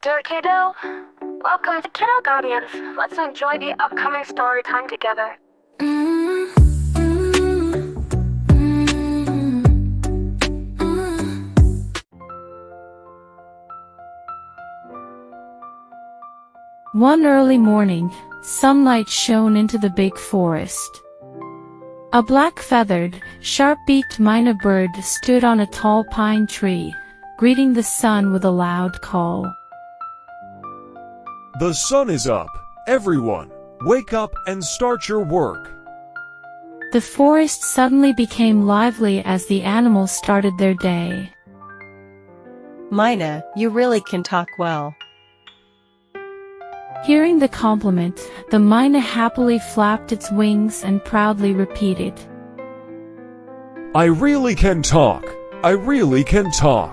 Dear Kiddo, welcome to Kiddo Guardians. Let's enjoy the upcoming story time together. One early morning, sunlight shone into the big forest. A black-feathered, sharp-beaked Myna bird stood on a tall pine tree, greeting the sun with a loud call. The sun is up. Everyone, wake up and start your work. The forest suddenly became lively as the animals started their day. Myna, you really can talk well. Hearing the compliment, the Myna happily flapped its wings and proudly repeated, I really can talk. I really can talk.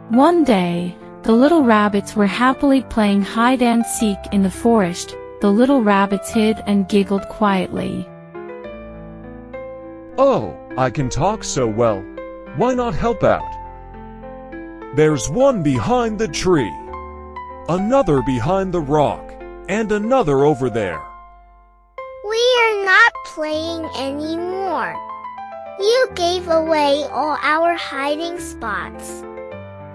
One day, the little rabbits were happily playing hide and seek in the forest. The little rabbits hid and giggled quietly. Oh, I can talk so well. Why not help out? There's one behind the tree, another behind the rock, and another over there. We are not playing anymore. You gave away all our hiding spots.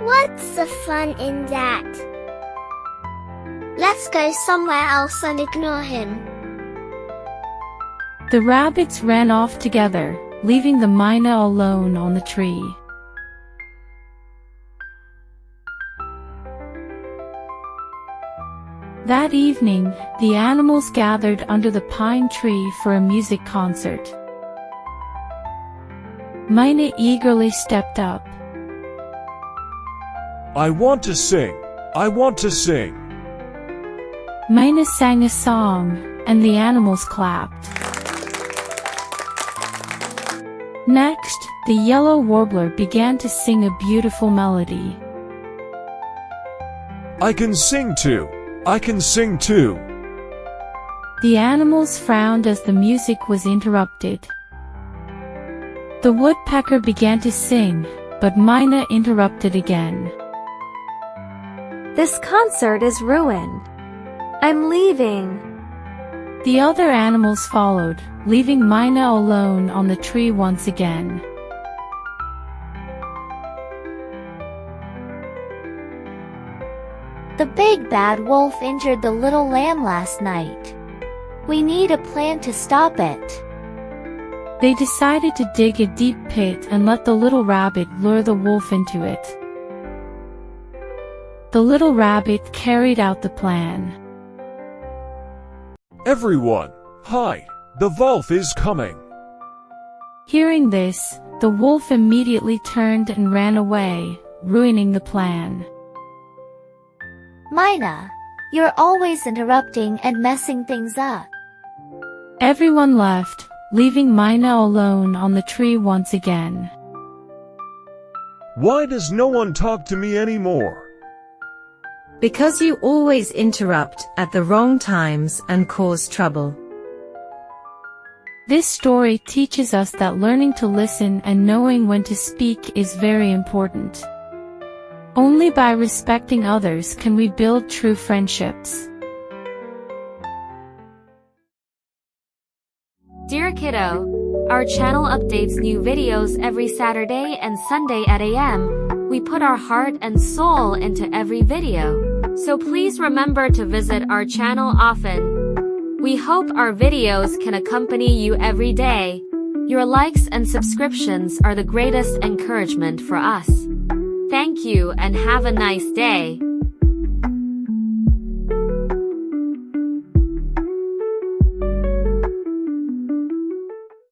What's the fun in that? Let's go somewhere else and ignore him. The rabbits ran off together, leaving the Myna alone on the tree. That evening, the animals gathered under the pine tree for a music concert. Myna eagerly stepped up. I want to sing. I want to sing. Myna sang a song, and the animals clapped. Next, the yellow warbler began to sing a beautiful melody. I can sing too. I can sing too. The animals frowned as the music was interrupted. The woodpecker began to sing, but Myna interrupted again. This concert is ruined. I'm leaving. The other animals followed, leaving Myna alone on the tree once again. The big bad wolf injured the little lamb last night. We need a plan to stop it. They decided to dig a deep pit and let the little rabbit lure the wolf into it. The little rabbit carried out the plan. Everyone, hide. The wolf is coming. Hearing this, the wolf immediately turned and ran away, ruining the plan. Myna, you're always interrupting and messing things up. Everyone left, leaving Myna alone on the tree once again. Why does no one talk to me anymore? Because you always interrupt at the wrong times and cause trouble. This story teaches us that learning to listen and knowing when to speak is very important. Only by respecting others can we build true friendships. Dear Kiddo, our channel updates new videos every Saturday and Sunday at AM. We put our heart and soul into every video. So please remember to visit our channel often. We hope our videos can accompany you every day. Your likes and subscriptions are the greatest encouragement for us. Thank you and have a nice day.